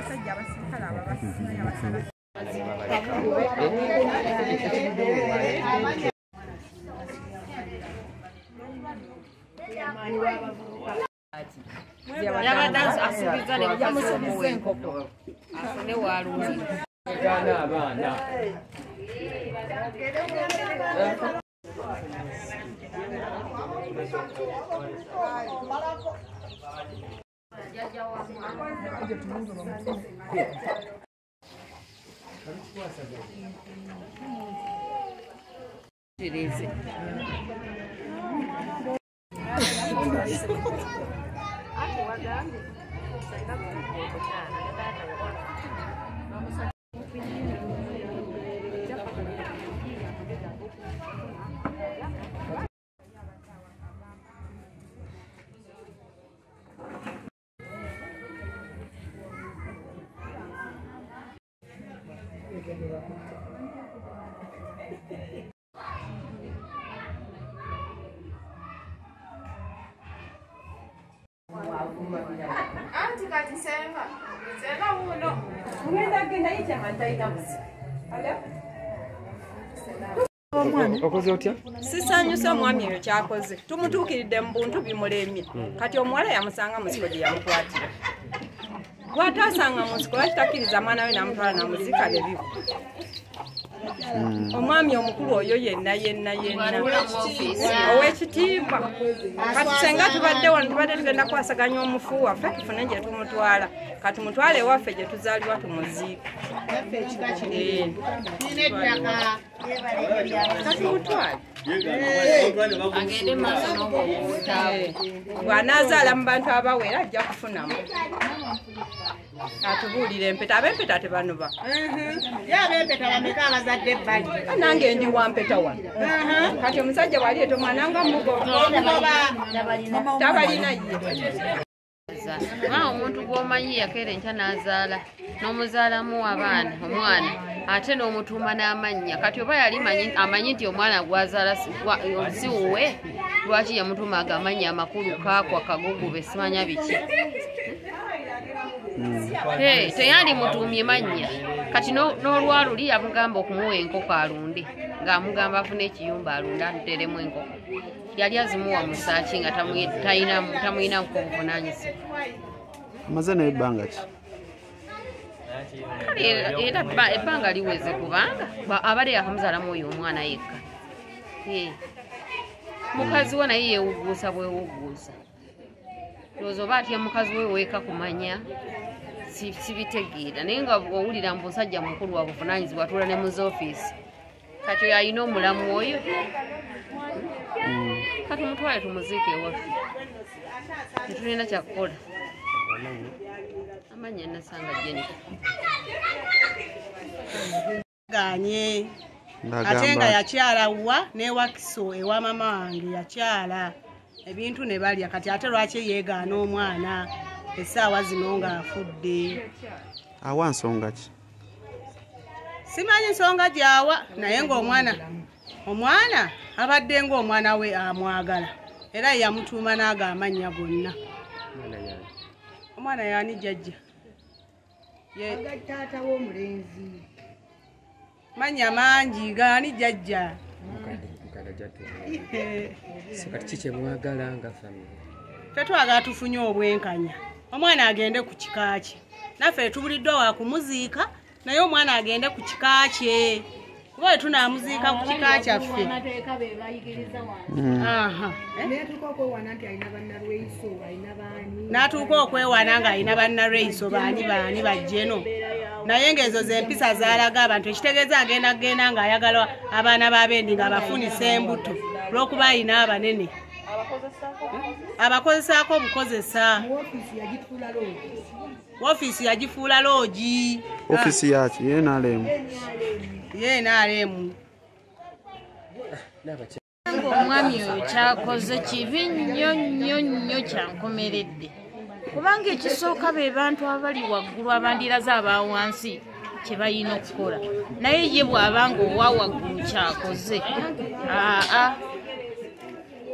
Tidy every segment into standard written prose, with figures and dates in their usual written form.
abasajja abasirikale ababasinya abasala yabadansi asubiza ne mukazi enkoko afune walungi abaana Anti kati senga uno ngenda genda yicha mantaita musi okoze otya sisanyusa mwami yo kyakoze tumutuukiridde mu buntu bimulemye kati omuwala yamusanga musiko gye yamukwatira gwatasanga musiko lwakitakiriza mwana we namutwala namuzika nebibu omwami omukulu oyo yenna ow'ekitiibwa kati senga tubadde wano tubadde tugenda kwasaganya omufu waffe tufune gye tumutwala kati mutwale ewaffe gye tuzaalibwa tumuziika kati mutwale agende maaso n'obwobutaawe bw'anaazaala mu bantu abawera ajja kufunamu atubuulira empeta ab'empeta tebanuba abempeta bameka abazadde ebbali nange ndi wampeta wano kati omusajja bwali eto mwana nga mugoba tabalina ye omuntu gw'omanyi yakeera enkya n'azaala n'omuzaalamu omwana ate n'omutuuma n'amannya kati oba yali amanyi nti omwana gwazaala si wuwe lwaki yamutuumaga amannya amakulu kaakwa kagugube simanya biki teyandi mutuumye mannya kati n'olwaluli yamugamba okumuwa enkoko alunde ng'amugamba afune ekiyumba alunde ateremu enkoko yali azimuwa mu saaki nga tamuyina kubuvunaanyizibwa amaze naye ebbanga ki era ebbanga liweze kubanga abadde yakamuzaalamu oyo omwana yekka mukazi we naye yeewuguusa bwewuguusa lowooza oba atya mukazi we weeka kumanya sibitegeera naye nga owulira mu busajja mukulu wa buvunaanyizibwa atuula ne mu zoofiisi kati oyo alina omulamu oyo kati mutwale tumuziike ewaffe tetulina kyakukola amanya nasanga Jennifer ganye ate nga yakyala wa newakiso ewa mama wange yakyala ebintu ne balya kati ate lwaki yeegaana omwana essaawa zino ng'afudde awa nsonga ki simanyi nsonga gyawa naye ng'omwana abadde ng'omwana we amwagala era yamutuuma n'aga amannya gonna omwana yaani jjajja taata w'omulenzi mannya mangi gaani jjajja kati kiki mwagala nga famire tetwagala tufunye obwenkanya omwana agende ku kika kye naffe tubuliddwa wa kumuziika naye omwana agende ku kika kye kuba tunaamuziika ku kika kyaffe n'atuuka okwewana ng'alina bannalweiso baani bajjeno naye ng'ezo z'empisa zaalaga abantu ekitegeeza agenda kugenda ng'ayagala abaana b'abendi ng'abafunisa embuto olw'okuba alina abanene abakozesaako obukozesa woofiisi yagifuula loogi ofiisi yaki yenaalemu omwami oyo kyakoze kibi nnyo kyankomeredde kubanga ekisooka be bantu abali waggulu abandiraze abawansi kye balina okukola naye ye bw'abanga owa waggulu kyakoze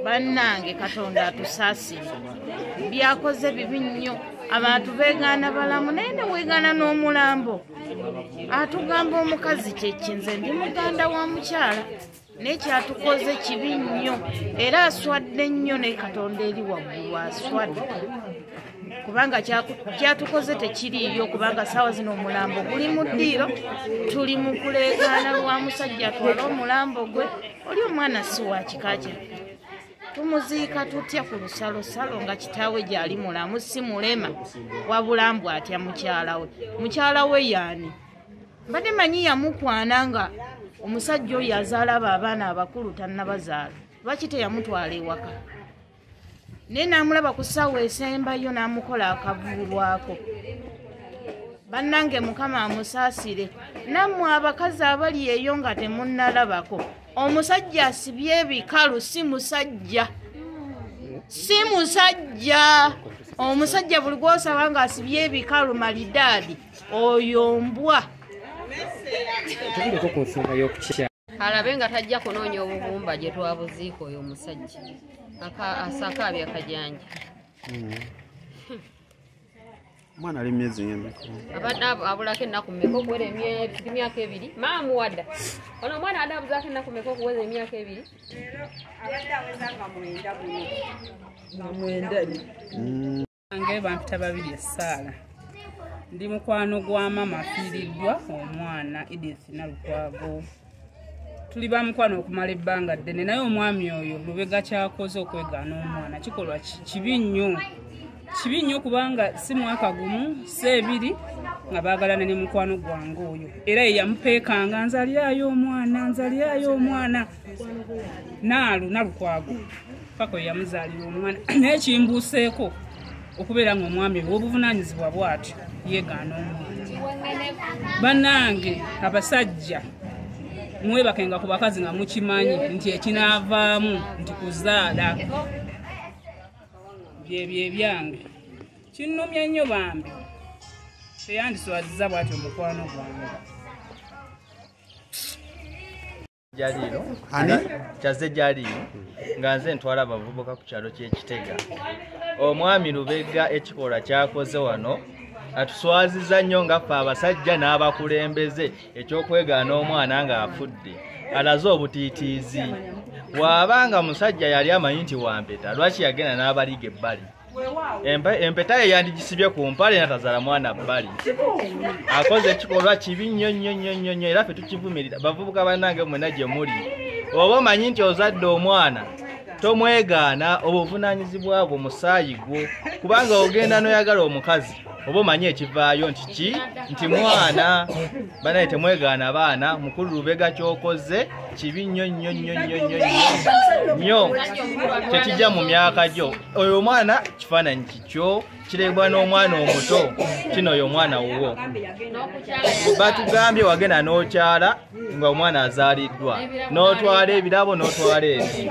bannange Katonda atusaasire byakoze bibi nnyo abantu beegaana balamu naye ne weegaana n'omulambo atugamba omukazi kyekinze ndi muganda wa mukyala nekyatukoze kibi nnyo era aswadde nnyo ne Katonda eri waggulu aswadde kubanga kyatukoze tekiriiyo kubanga saawa zino omulambo guli mu ddiiro tuli mu kuleegaana lwa musajja atwala omulambo gwe oli omwana si wa kika kye tumuziika tutya ku lusalosalo nga kitaawe gyali mulamu si mulema wabula mbw atya mukyala we yaani mbadde manyi yamukwana nga omusajja oyo azaala abo abaana abakulu tannabazaala lwaki teyamutwala ewaka naye n'amulaba ku ssaawa esembayo n'amukola akavuulwako bannange Mukama amusaasire nammwe abakazi abali eyo nga temunnalabako omusajja asibye ebikalu si musajja omusajja buli gw'osaba nga asibye ebikalu malidaadi oyo mbwa tugireko ku nsonga y'okukyala alabe nga tajja kunoonya obubumba gye twabuziika oyo omusajja asakaabya akajanja mwana ali myezi emeka abadde abulako ennaku mmeka okuwera emyaka 2 maamuwadda ono omwana adde abuzaako ennaku mmeka okuweza emyaka 2 Ange bampita babiri essaala ndi mukwano gwa maama afiiriddwa omwana Edith Nalukwago tuli bamukwano okumala ebbanga ddene naye omwami oyo lubega kyakoze okwegaana omwana kikolwa kibi nnyo kubanga si mwaka gumu si ebiri nga baagalana ne mukwano gwange oyo era ye yamupeekanga nzalyayo omwana Nalukwago paka yamuzaalira omwana naye kimbuuseeko okubeera nga omwami w'obuvunaanyizibwa bw'atyo yeegaana omwana bannange abasajja mwebakenga ku bakazi nga mukimanyi nti ekinaavaamu nti kuzaala byebyange kinnumya nnyo bambi teyandiswaziza bw'atyo omukwano gwange Jaliro kyaze jaliro nga nze ntwala abavubuka ku kyalo ky'Ekitega omwami Lubega ekikola kyakoze wano atuswaziza nnyo nga ffe abasajja n'abakulembeze ekyokwegaana omwana nga afudde alaze obutiitiizi bw'abanga musajja yali amanyi nti wampeta lwaki yagenda n'abaliga ebbali empeta ye yandigisibye ku mpale natazaala mwana bbali akoze ekikolwa kibi nnyo era ffe tukivumirira bavubuka bannange mwena gye muli oba omanyi nti ozadde omwana tomwegaana obuvunaanyizibwa bwo musaayi gwo kubanga ogenda n'oyagala omukazi oba omanyi ekivaayo nti mwana banaye temwegaana baana mukulu Lubega kyokoze kibi nnyo tekijja mu myaka gyo oyo omwana kifaananyi kikyo kirebwa n'omwana omuto kino oyo omwana wuwo batugambye wagenda n'okyala nga omwana azaaliddwa n'otwala ebirabo n'otwala ebi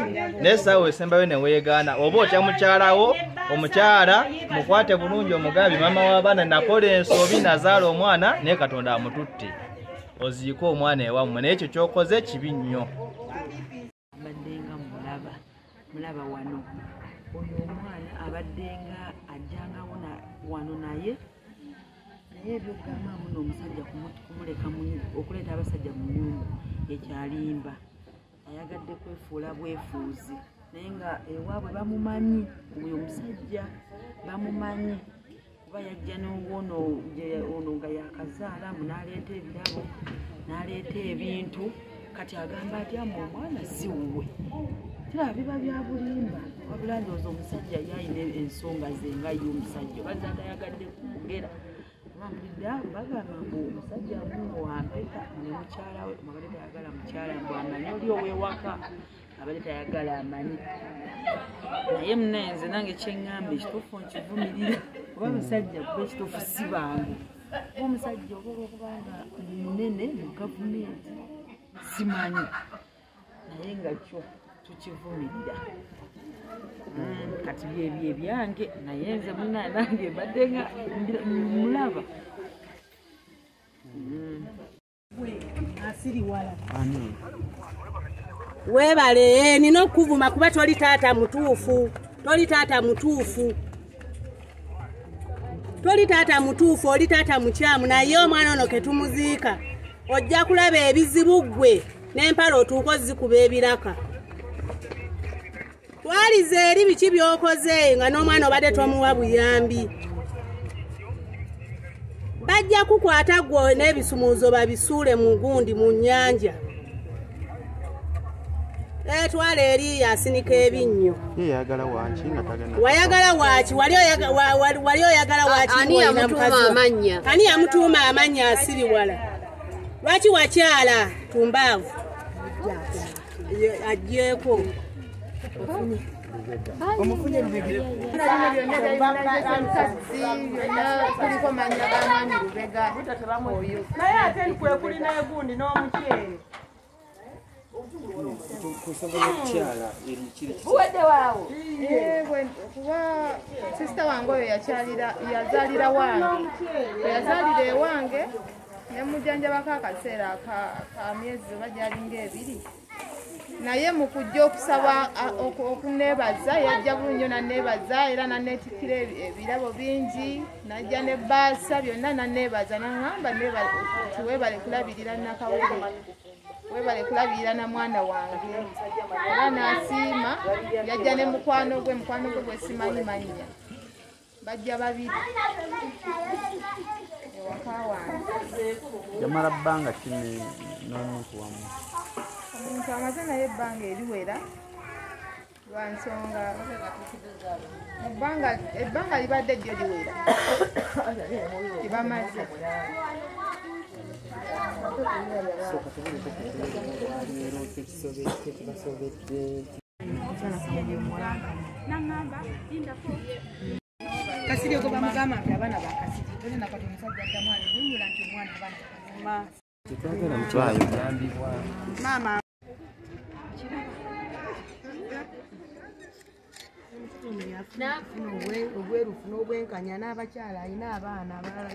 naye essaawa esembayo ne weegaana oba otya mukyalawo omukyala mukwate bulungi omugambi maama w'abaana nakola ensobi nazaala omwana naye Katonda amututte oziika omwana ewammwe naye ekyo kyokoze kibi nnyo abaddenga mulaba wano oyo omwana abaddenga ajjangawo wano naye ebyogamba muno omusajja kumuleka okuleeta abasajja mu nnyumba ekyalimba ayagadde kwefuula bwefuuzi naye nga ewaabwe bamumanyi oyo omusajja bamumanyi kuba yajja n'owono nga yakazaala n'aleeta ebirabo n'aleeta ebintu kati agamba atyamu omwana si wuwe kiraba biba bya bulimba wabula ndowooza omusajja yayina ensonga ze nga ye omusajja bazaala yagadde kwogera bagamba mbu omusajja amuno wampeta ne mukyala we abadde tayagala mukyala mbu amanyi oli ow'ewaka abadde tayagala amanyi naye munenze nange kyeŋŋamba ekituufu nkivumirira oba abasajja kuba ekituufu si bangu oba omusajja oba olwokubanga ndi munene mu gavumenti simanyi naye nga kyo tukivumirira kati byebyo ebyange naye nze munaye nange mbadde nga mulaba asiri wala Webale nina okuvuma kuba toli taata mutuufu. Toli taata mutuufu. Toli taata mutuufu, oli taata mukyamu naye omwana ono ke tumuziika. Ojja kulaba ebizibu ggwe n'empala otuuka zikuba ebiraka. Twalize eri biki by'okoze nga n'omwana obadde tomuwa buyambi. Bajja kukwata ggwe n'ebisumuuzo babisuule mu gundi mu nnyanja. Twala eri yasinika ebinnyo. Yeyagala waki nga tagenda. Wayagala waki? Wali oyagala waki? Ani yamutuuma amanya? Ani yamutuuma amanya asiriwala? Lwaki wakyala tumbaavu? Ajjeeko. Omufunye lubega. Kuliko manya gamanyi lubega. Naye ate kwe kulina egundi n'omukyere. Uwedde waawo. Kuba sisita wange oyo yazaalira wange. Yazaalira ewange ne mujjanjabako akaseera ka myezi oba gyalinga ebiri. Naye mu kujja okusaba okuneebaza yajja bulungi naneebaza era naneetikira ebirabo bingi najja ne bbaasa byonna naneebaza naŋŋamba weebale kulabirira nakawere weebale kulabirira na mwana wange era n'asiima yajja ne mukwano gwe gwe simanyi mannya bajja babiri ewaka wange. Yamala bbanga ki n'omuntu wamu? Omuntu amaze naye ebbanga eriwera lwa nsonga ebbanga libadde ddyo liwera tibamaze. Kasiri ogo bamugamba nti abaana bakasiri tolina kati omusajja adda mwana nyunyula nti omwana abaana tetwagala mutwayo Maama obwerufu n'obwenkanya n'abakyala alina abaana abalala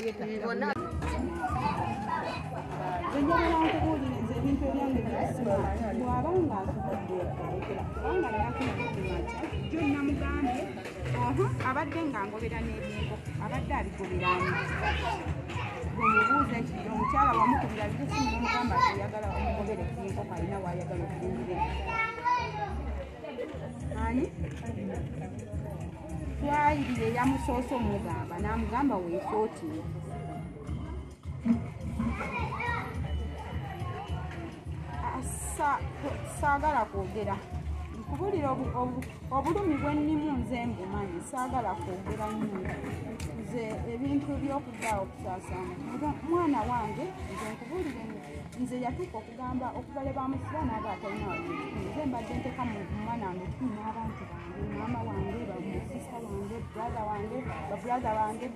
Enjala nkubuulira nze ebintu ebyange byasimaati bw'abanga asubadde kubanga yakumakimaca jjo namugambye abadde nga ngobera n'ebingo abadde abigoberaani bwemubuuze nti omukyala wamukubira bigesi nomugamba atiyagala omugobera ebingo kalina waayagala okuyingire ani twayirire yamusoose omugamba n'amugamba weesootire saagala kwogera nkubulira obulumi bwennimu nze mbumanyi saagala kwogera nnyo nze ebintu by'okuddawo okusaasaana mwana wange nze nkubulire nze yatuuka okugamba okubale bamusiba naaba atalina nze mbadde nteka mu mwana wange tumi n'abantu bange maama wange bamusista wange brother wange babrother wange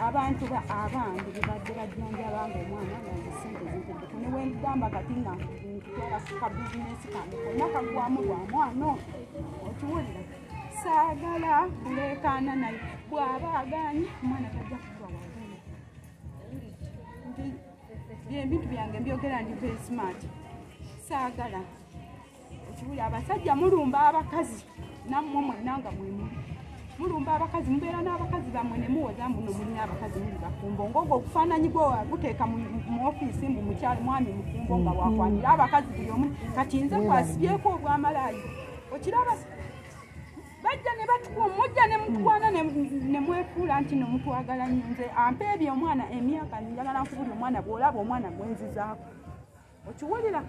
abantu abange bebadde bajjanjabanga omwana gange sente zinteddeku ne wengamba kati nga nkutwala ka bizinesi kange konna kagwamu lwa mwana okiwulira saagala kuleekaana naye bw'aba agaanye omwana tajja kuba wagala ebintu byange mbyogera ndi very smart saagala okiwulira abasajja mulumba abakazi nammwe mwenna nga mwemuli mulumba abakazi mubeera n'abakazi bammwe ne muwoza mbuno mulina abakazi muli bafumbo ng'ogwo okufaananyi gwe waguteeka mu ofiisi mbu mukyali mwami mufumbo nga wakwanira abakazi buli omu kati nze kwasibyeko obwamalaayi okiraba bajja ne batukuwa mujja ne mutwana ne mwefuula nti nomutwagala nnyo nze ampa ebyo omwana emyaka njagala nkubuli omwana bw'olaba omwana gwenzizaako okiwulira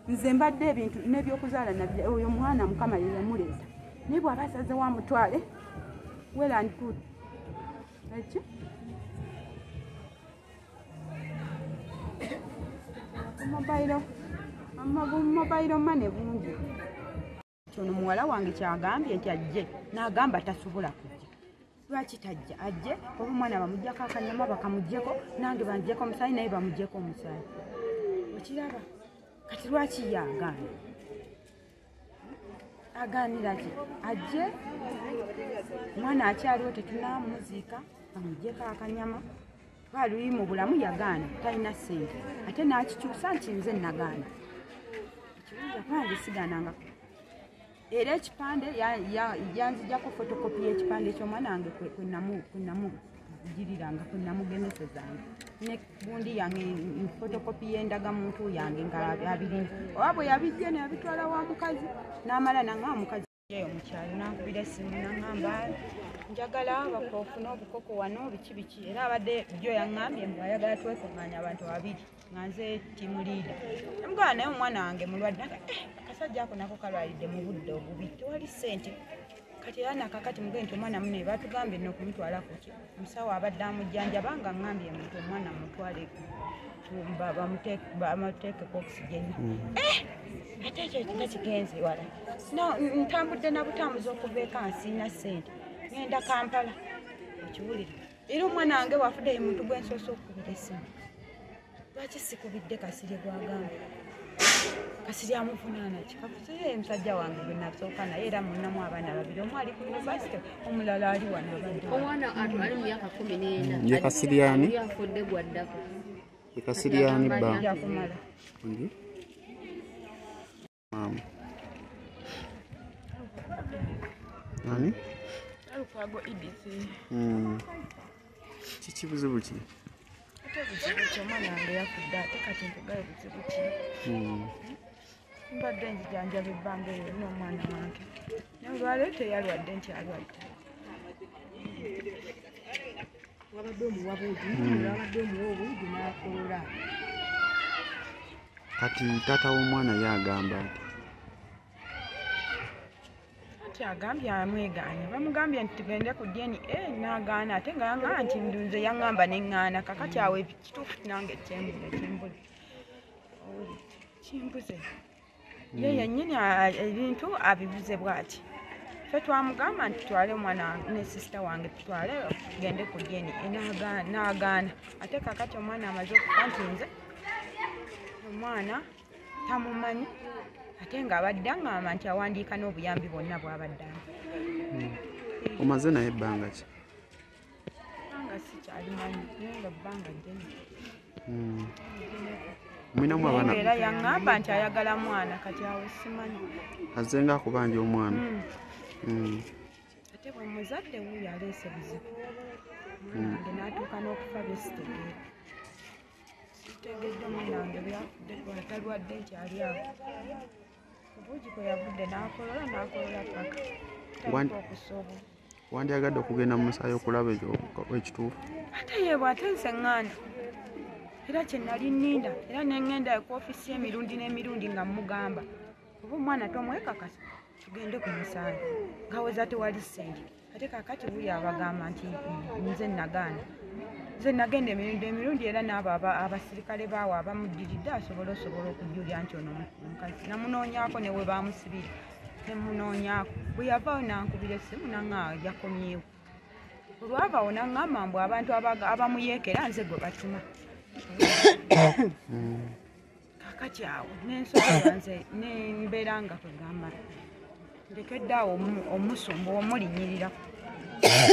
nze mbadde ebintu n'ebyokuzaala nabyo oyo mwana mukama ye yamuleeta naye bw'aba asaze wa mutwale well and good ekyo mobayiro mane bungi kyono muwala wange kyagambye nti ajje n'agamba tasobola kujja lwaki tajja ajje oba omwana bamugjako akanyama bakamugjeko nange banjeko omusaayi naye bamugjeko omusaayi okiraba kati lwaki yagaana agaanira ki ajje omwana akyaliwo tetunamuziika bamugjeko akanyama baaluli mu bulamu yagaana talina ssente ate n'akikyusa nti nze nagaana ekibuuza kubange sigaananga era ekipande yanzijjako fotokopi y'ekipande ky'omwana wange kwenamugiriranga kwenamugenesezanga ne gundi yange fotokopi y'endagamuntu yange nga abirina oba bwe yabijja neyabitwala wa mukazi n'amala naŋŋamba mukazi yeyo mukyalo nankubira essimu naŋŋamba njagala bakofuna obukoko wano biki biki era abadde jjo yaŋŋambye mbu ayagala twekuŋŋaanya abantu babiri nga nze tiimu liida namugala naye omwana wange mulwadde akasajja ako nako kalwalidde mu budde obubi tewali ssente kati era nakakati mugee nti omwana munaye batugambye nno okumutwala kuki omusawo abadde amujjanjaba nga ŋŋambye nti omwana mutwale bamuteekeko okisigeni ate ekyo nga kigenze wala ntambudde na butambuzi okuva eka nsiina ssente ngenda Kampala okiwulire era omwana wange wafudde ye muntu gwensoose okukubira essimu lwaki sikubidde Kasirye gwagamba Kasirye amuvunaana kikafusiye musajja wange gwe nasooka naye era munnamu abaana babiri omu ali ku yunivasite omulala ali wano abadde omwana ali mu myaka 14 ye Kasirye ani yafudde gwaddako ye Kasirye ani ba kumala Maama ani Alukwago idisi kiki buzibu ki ate buzibu ki omwana wange yafudde ate kati ntugaye buzibu ki mbadde njijanjaba ebbanga eyo n'omwana wange naye olwaleero teyalwadde nti alwadde wabadde omuwa buugi wabadde omuwa obuugi n'akoola kati taata w'omwana yagamba nti agambye amwegaanya bamugambye nti tugende ku DNA n'agaana ate nga yaŋŋamba nti nze yaŋŋamba neŋŋaana kakati awo ekituufu nange kimbuze ye yennyini ebintu abibuze bw'ati ffe twamugamba nti tutwale omwana ne sisita wange tutwale tugende ku DNA n'agaana ate kakati omwana amaze okufa nti nze omwana tamumanyi ate ng'abadde aŋŋamba nti awandiika n'obuyambi bwonna bw'abadde omaze naye ebbanga ki bbanga sikyalimanyi naye nga bbanga ddene mwinamu abaana era yaŋŋamba nti ayagala mwana kati awo simanyi azenga akubanja omwana ate bwe muzadde wuyo aleese buzibu omwana wange n'atuuka n'okufa besitegeera sitegedde omwana wange byafudde atalwadde nti ali awo obuugi kwe yavudde n'akolola paka talika okusobola wandyagadde okugenda mu musaayi okulaba ekituufu ate yeebwe ate nseŋŋaana era kye nali nninda era neŋŋenda ku ofiisi emirundi n'emirundi nga mugamba oba omwana tomwekakasa tugende ku musaayi ngaweza tewali ssente ate kakati wuyo abagamba nti nze nagaana nze nagenda emirundi era n'abo abasirikale baawo abamuddiridde osobola okujjulya nti ono omukazi namunoonyaako ne we baamusibira nemunoonyaako bwe yavaawo nankubira essimu naŋŋaa yakomyewo olwavaawo naŋŋamba mbu abantu abamuyeekera nze gwe batuma kakati awo nensobola nze nembeera nga kwegamba ndekedde awo omusumba omulinnyiriraku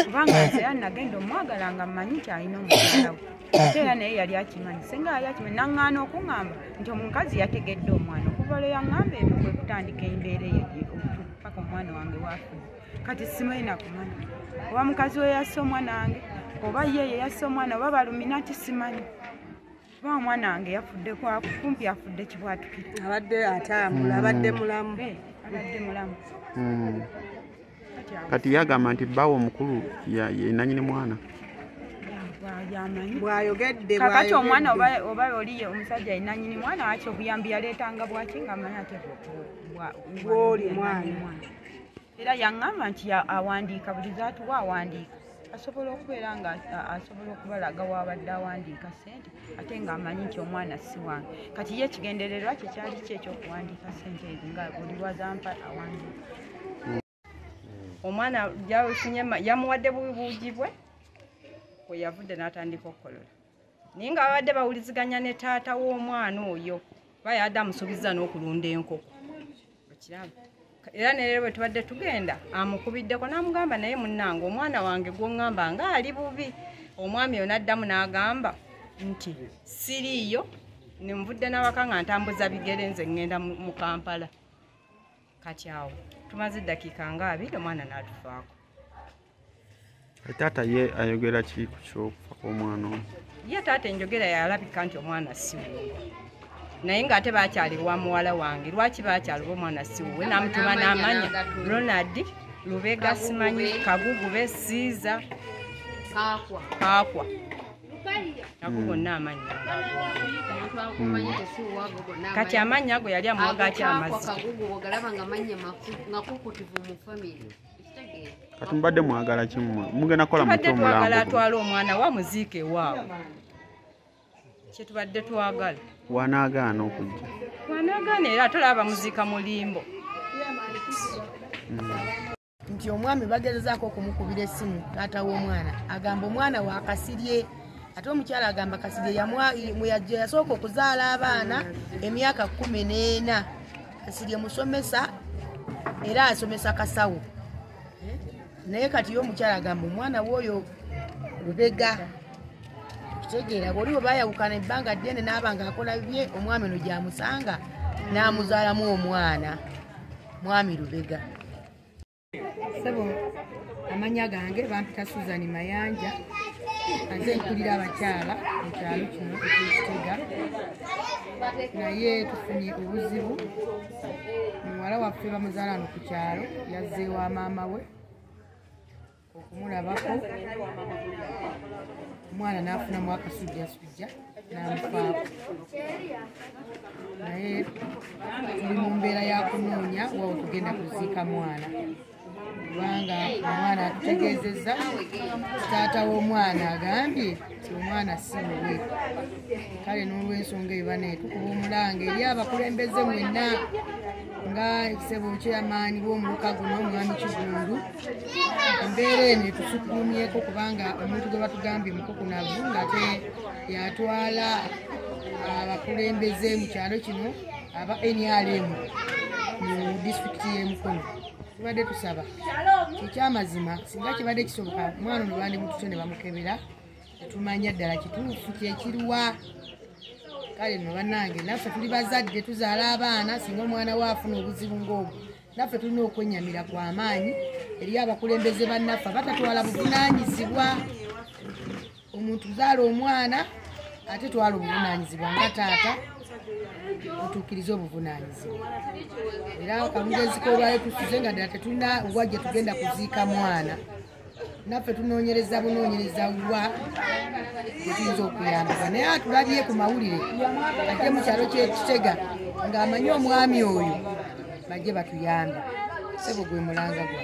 kubanga nze era nagenda omwagala nga mmanyi nti alina omukyala we ate era naye yali akimanyi senga yali akimanyi naŋŋaana okuŋŋamba nti omukazi yategedde omwana okuva lwe yaŋŋamba ebyo kwe kutandika embeera eyo paka omwana wange waafudde kati simanyi nakumanya oba mukazi we yasse omwana wange oba ye yasse omwana oba baluminati simanyi oba omwana wange yafudde kumpi afudde kibwatukire abadde atambula abadde mulamu kati yagamba nti bbaawe omukulu ye nanyini mwana bwayogedde kakati omwana oba oliye omusajja yenanyini mwana waki obuyambi yaleetanga bwaki nga manyi ate bwoli mwana era yaŋŋamba nti awandiika buli zaatuwa awandiika asobola okubeera nga asobola okubalaga wabadde awandiika ssente ate ng'amanyi nti omwana si wange kati ye ekigendererwa kye kyali ki ekyokuwandiika ssente ezi nga buli lwazampa awandiika omwana yamuwadde buugi bwe kwe yavudde n'atandika okukolola naye nga babadde bawuliziganya ne taata w'omwana oyo bayadde amusuubiza n'okulunda enkoko okiraba era neero bwe tubadde tugenda amukubiddeko n'amugamba naye munnange omwana wange gw'oŋŋamba nga ali bubi omwami oyo n'addamu n'agamba nti siriiyo nemuvudde n'awaka nga ntambuza bigere nze ŋŋenda mu Kampala kati awo tumaze eddakiika nga 2 omwana n'atufaako. Taata ye ayogera ki ku ky'okufa kw'omwana ono? Ye taata enjogera yalabika nti omwana siwuwe, naye ng'ate baakyalirwa muwala wange. Lwaki baakyalirwa omwana siwuwe? Namutuma n'amanya Ronald Lubega, simanyi Kagugube, Siiza, Kaakwa ago gonna amanya kati amanya ago yali amuwaga atya amazzi. Kati mbadde mwagala ki mugenda kukola muti omulambo? Twagala atwala omwana wa muziike waabwe, kye tubadde twagala. Wanaagaana okujja? Wanaagaana era tolaba muziika mulimbo. Nti omwami bagezezaako okumukubira essimu taata w'omwana agamba omwana waakasirye, ate omukyala agamba kasirye yasooka okuzaala abaana emyaka 14. Kasirye musomesa era asomesa kasawo, naye kati yo omukyala agamba omwana w'oyo Lubega. Kitegeera bw'oli bwe baayawukana ebbanga ddene n'aba ng'akola bye, omwami ono gy'amusanga n'amuzaalamu omwana mwami Lubega. Sebo amanya gange bampita Susan Mayanja, nze nkulira abakyala mu kyalo kino ekitega, naye tufunye obuzibu. Muwala waffe bamuzaala wano ku kyalo, yazze ewa maama we okumulabako, omwana n'afunamu akasujjasujja n'amufaako. Naye tuli mu mbeera ya kunoonya wawe tugenda kuziika mwana, kubanga omwana atutegeezezza taata w'omwana agambye nti omwana si muwe. Kale n'olw'ensonga eyo bane tukuba omulanga eri abakulembeze mwenna nga ekisebo kyamaani b'omuluka guno omwami Kigundu. Embeera eno etusukumyeko kubanga omuntu gwe batugambye mukukunavu ng'ate yatwala abakulembeze mu kyalo kino aba NRM mu disitulikiti y'e Mukono. Tubadde tusaba ekyamazima singa kibadde kisoboka omwana ono bandi mutute ne bamukebera, tetumanya ddala kituufu kyekiriwa. Kale nno bannange, naffe tuli bazadde tuzaala abaana, singa omwana waafuna obuzibu ng'obwo naffe tulina okwennyamira kwa maanyi eri abakulembeze bannaffe batatwala buvunaanyizibwa. Omuntu zaala omwana ate twala obuvunaanyizibwa nga taata otuukirize obuvunaanyizibwa. Era akalugezi k'olwayo tusize nga ddala tetulina wajja tugenda kuziika mwana, naffe tunoonyereza bunoonyereza wa tuyinza okuyambibwa. Naye atulabye ku mawulire ajje mu kyalo ky'Ekitega ng'amanyi omwami oyo, bajje batuyambe. Sebo gwe mulanga gwa